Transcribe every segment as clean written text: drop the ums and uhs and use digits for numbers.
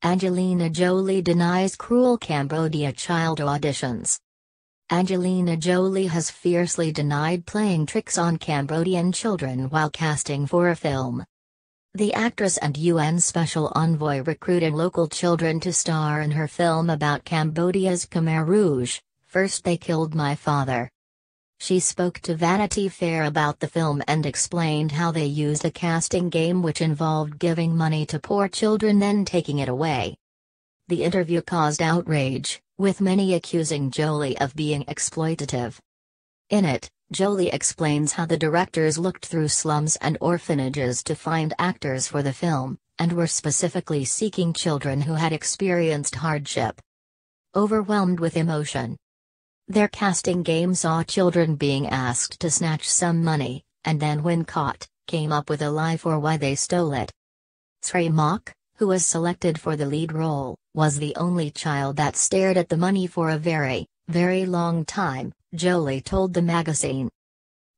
Angelina Jolie denies cruel Cambodia child auditions. Angelina Jolie has fiercely denied playing tricks on Cambodian children while casting for a film. The actress and UN Special Envoy recruited local children to star in her film about Cambodia's Khmer Rouge, First They Killed My Father. She spoke to Vanity Fair about the film and explained how they used a casting game which involved giving money to poor children then taking it away. The interview caused outrage, with many accusing Jolie of being exploitative. In it, Jolie explains how the directors looked through slums and orphanages to find actors for the film, and were specifically seeking children who had experienced hardship. Overwhelmed with emotion. Their casting game saw children being asked to snatch some money, and then when caught, came up with a lie for why they stole it. Sri Mok, who was selected for the lead role, was the only child that stared at the money for a very, very long time, Jolie told the magazine.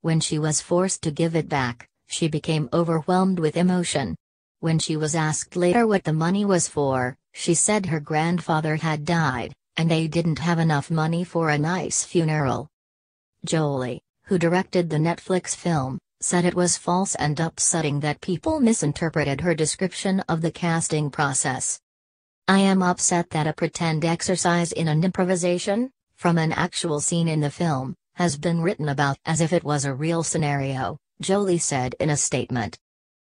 When she was forced to give it back, she became overwhelmed with emotion. When she was asked later what the money was for, she said her grandfather had died, and they didn't have enough money for a nice funeral. Jolie, who directed the Netflix film, said it was false and upsetting that people misinterpreted her description of the casting process. "I am upset that a pretend exercise in an improvisation, from an actual scene in the film, has been written about as if it was a real scenario," Jolie said in a statement.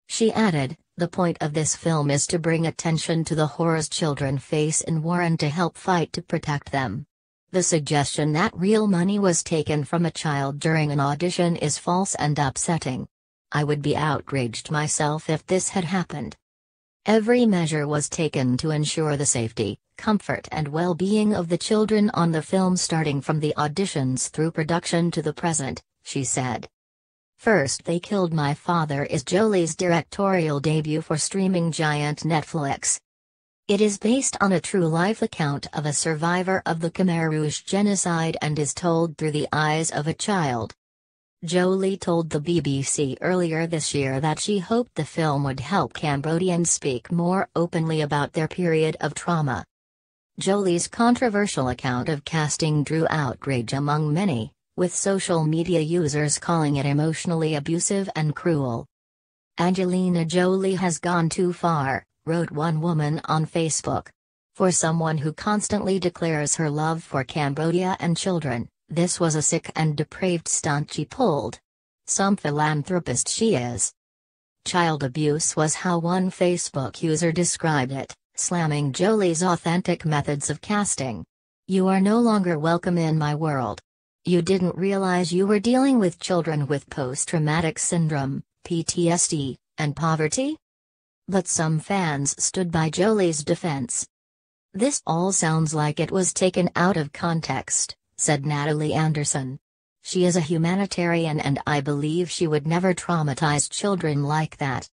She added, "The point of this film is to bring attention to the horrors children face in war and to help fight to protect them. The suggestion that real money was taken from a child during an audition is false and upsetting. I would be outraged myself if this had happened." Every measure was taken to ensure the safety, comfort and well-being of the children on the film, starting from the auditions through production to the present, she said. First They Killed My Father is Jolie's directorial debut for streaming giant Netflix. It is based on a true-life account of a survivor of the Khmer Rouge genocide and is told through the eyes of a child. Jolie told the BBC earlier this year that she hoped the film would help Cambodians speak more openly about their period of trauma. Jolie's controversial account of casting drew outrage among many, with social media users calling it emotionally abusive and cruel. "Angelina Jolie has gone too far," wrote one woman on Facebook. "For someone who constantly declares her love for Cambodia and children, this was a sick and depraved stunt she pulled. Some philanthropist she is." Child abuse was how one Facebook user described it, slamming Jolie's authentic methods of casting. "You are no longer welcome in my world. You didn't realize you were dealing with children with post-traumatic syndrome, PTSD, and poverty?" But some fans stood by Jolie's defense. "This all sounds like it was taken out of context," said Natalie Anderson. "She is a humanitarian and I believe she would never traumatize children like that."